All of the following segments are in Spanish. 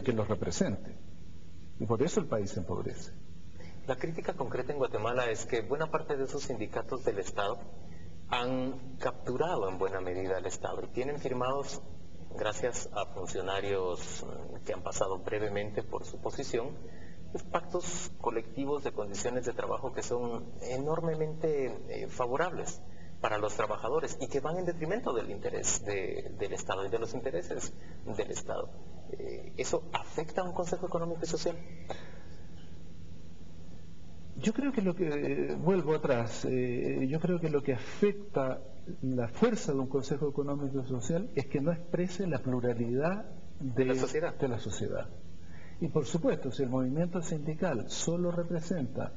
que los represente. Y por eso el país se empobrece. La crítica concreta en Guatemala es que buena parte de esos sindicatos del Estado han capturado en buena medida al Estado y tienen firmados, gracias a funcionarios que han pasado brevemente por su posición, pactos colectivos de condiciones de trabajo que son enormemente favorables para los trabajadores y que van en detrimento del interés del Estado y de los intereses del Estado. ¿Eso afecta a un Consejo Económico y Social? Yo creo que vuelvo atrás, yo creo que lo que afecta la fuerza de un Consejo Económico y Social es que no exprese la pluralidad de la sociedad. Y por supuesto, si el movimiento sindical solo representa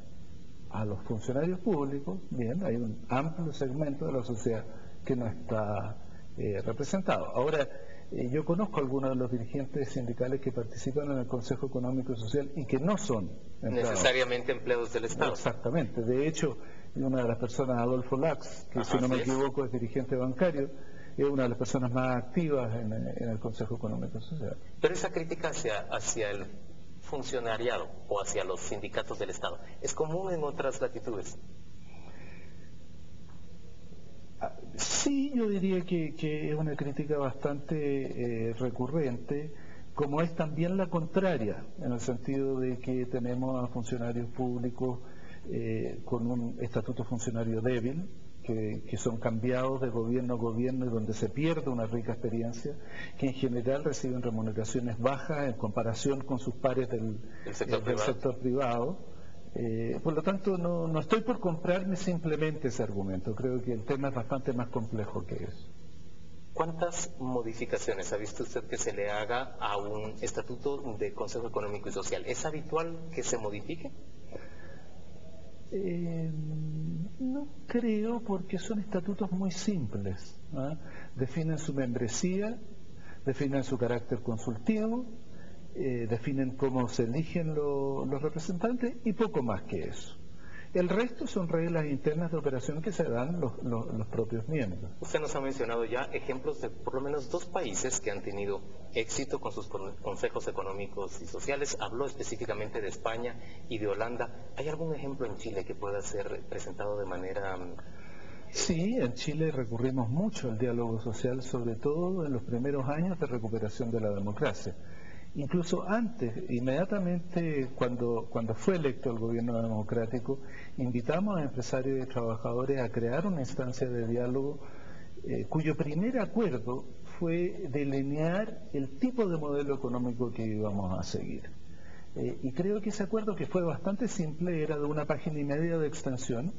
a los funcionarios públicos, bien, hay un amplio segmento de la sociedad que no está representado. Ahora, yo conozco a algunos de los dirigentes sindicales que participan en el Consejo Económico y Social y que no son empleados. Necesariamente empleados del Estado. Exactamente. De hecho, una de las personas, Adolfo Lax, que si no me equivoco es dirigente bancario, es una de las personas más activas en el Consejo Económico y Social. Pero esa crítica hacia el funcionariado o hacia los sindicatos del Estado, ¿es común en otras latitudes? Sí, yo diría que es una crítica bastante recurrente, como es también la contraria, en el sentido de que tenemos a funcionarios públicos con un estatuto funcionario débil, que son cambiados de gobierno a gobierno y donde se pierde una rica experiencia, que en general reciben remuneraciones bajas en comparación con sus pares del sector privado. Por lo tanto, no estoy por comprarme simplemente ese argumento. Creo que el tema es bastante más complejo que eso. ¿Cuántas modificaciones ha visto usted que se le haga a un estatuto de Consejo Económico y Social? ¿Es habitual que se modifique? No creo, porque son estatutos muy simples. Definen su membresía, definen su carácter consultivo, definen cómo se eligen los representantes y poco más que eso. El resto son reglas internas de operación que se dan los propios miembros. Usted nos ha mencionado ya ejemplos de por lo menos 2 países que han tenido éxito con sus consejos económicos y sociales. Habló específicamente de España y de Holanda. ¿Hay algún ejemplo en Chile que pueda ser presentado de manera... Sí, en Chile recurrimos mucho al diálogo social, sobre todo en los primeros años de recuperación de la democracia. Incluso antes, inmediatamente cuando fue electo el gobierno democrático, invitamos a empresarios y trabajadores a crear una instancia de diálogo cuyo primer acuerdo fue delinear el tipo de modelo económico que íbamos a seguir. Y creo que ese acuerdo, que fue bastante simple, era de 1,5 páginas de extensión,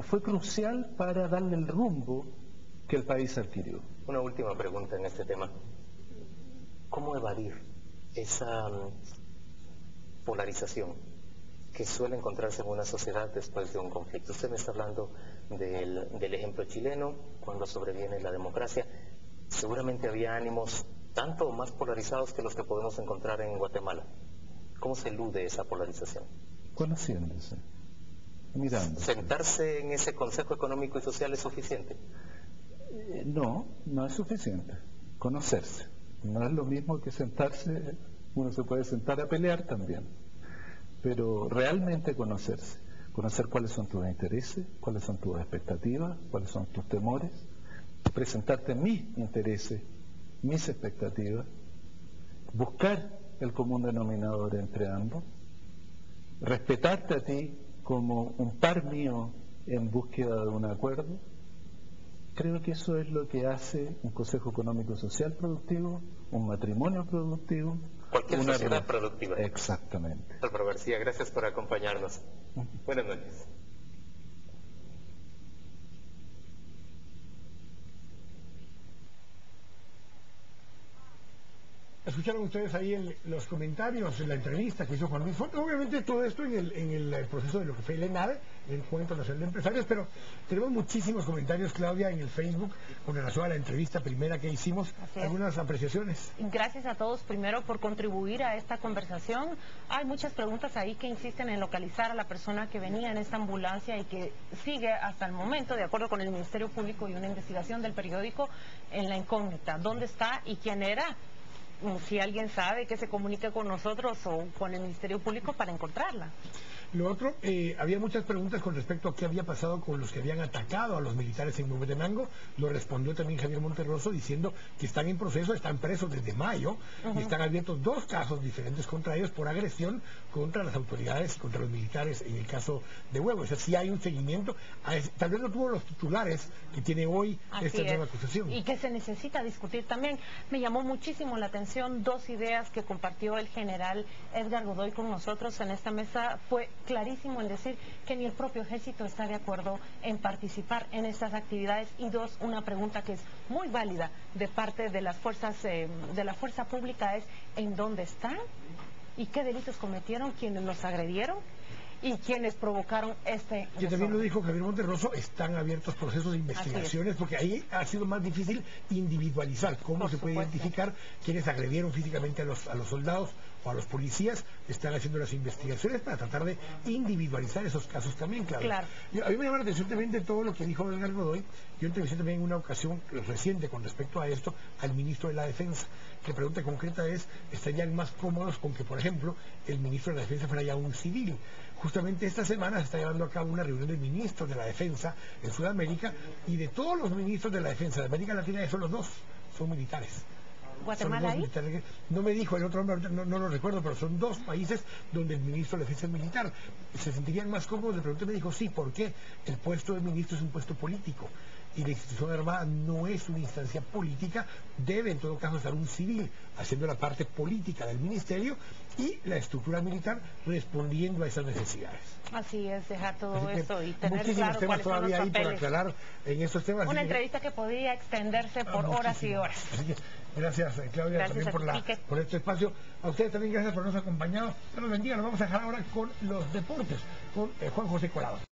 fue crucial para darle el rumbo que el país adquirió. Una última pregunta en este tema. ¿Cómo evadir esa polarización que suele encontrarse en una sociedad después de un conflicto? Usted me está hablando del ejemplo chileno, cuando sobreviene la democracia. Seguramente había ánimos tanto o más polarizados que los que podemos encontrar en Guatemala. ¿Cómo se elude esa polarización? Conociéndose, mirándose. ¿Sentarse en ese Consejo Económico y Social es suficiente? No es suficiente. Conocerse. No es lo mismo que sentarse, uno se puede sentar a pelear también, pero realmente conocerse, conocer cuáles son tus intereses, cuáles son tus expectativas, cuáles son tus temores, presentarte mis intereses, mis expectativas, buscar el común denominador entre ambos, respetarte a ti como un par mío en búsqueda de un acuerdo. Creo que eso es lo que hace un Consejo Económico y Social productivo, un matrimonio productivo. Cualquier sociedad productiva. Exactamente. Álvaro García, gracias por acompañarnos. Buenas noches. Escucharon ustedes ahí los comentarios en la entrevista que hizo Juan Luis Fonte. Obviamente todo esto en el proceso de lo que fue el ENADE, el Encuentro Nacional de Empresarios, pero tenemos muchísimos comentarios, Claudia, en el Facebook con relación a la entrevista primera que hicimos. Algunas apreciaciones. Gracias a todos primero por contribuir a esta conversación. Hay muchas preguntas ahí que insisten en localizar a la persona que venía en esta ambulancia y que sigue hasta el momento, de acuerdo con el Ministerio Público y una investigación del periódico, en la incógnita. ¿Dónde está y quién era? si alguien sabe, que se comunique con nosotros o con el Ministerio Público para encontrarla. Lo otro, había muchas preguntas con respecto a qué había pasado con los que habían atacado a los militares en Huehuetenango. Lo respondió también Javier Monterroso diciendo que están en proceso, están presos desde mayo y están abiertos 2 casos diferentes contra ellos por agresión contra las autoridades, contra los militares en el caso de Huevo. O sea, sí hay un seguimiento, tal vez no tuvo los titulares que tiene hoy esta nueva acusación. Y que se necesita discutir también. Me llamó muchísimo la atención 2 ideas que compartió el general Edgar Godoy con nosotros en esta mesa. Fue clarísimo en decir que ni el propio ejército está de acuerdo en participar en estas actividades, y 2, una pregunta que es muy válida de parte de las fuerzas de la fuerza pública es: ¿en dónde están? ¿Y qué delitos cometieron quienes los agredieron y quienes provocaron este Que también lo dijo Javier Monterroso, están abiertos procesos de investigaciones, porque ahí ha sido más difícil individualizar cómo se puede identificar quienes agredieron físicamente a los soldados o a los policías. Están haciendo las investigaciones para tratar de individualizar esos casos también, claro. A mí me llama la atención también de todo lo que dijo Edgar Godoy. Yo entrevisté también en una ocasión reciente con respecto a esto al ministro de la Defensa. La pregunta concreta es: ¿estarían más cómodos con que, por ejemplo, el ministro de la Defensa fuera ya un civil? Justamente esta semana se está llevando a cabo una reunión de ministros de la Defensa en Sudamérica, y de todos los ministros de la Defensa de América Latina, solo 2 son militares. ¿Guatemala ahí? No me dijo el otro nombre, no lo recuerdo, pero son 2 países donde el ministro de Defensa es militar. ¿Se sentirían más cómodos? Le pregunté, me dijo sí. ¿Por qué? El puesto de ministro es un puesto político y la institución armada no es una instancia política. Debe en todo caso estar un civil haciendo la parte política del ministerio y la estructura militar respondiendo a esas necesidades. Así es, dejar todo eso y tener muchísimos claro temas cuáles son los todavía ahí por papeles. aclarar en estos temas. Una entrevista que podría extenderse por horas y horas. Así que gracias, Claudia, Gracias también por este espacio. A ustedes también gracias por habernos acompañado. Dios los bendiga. Nos vamos a dejar ahora con los deportes, con Juan José Colado.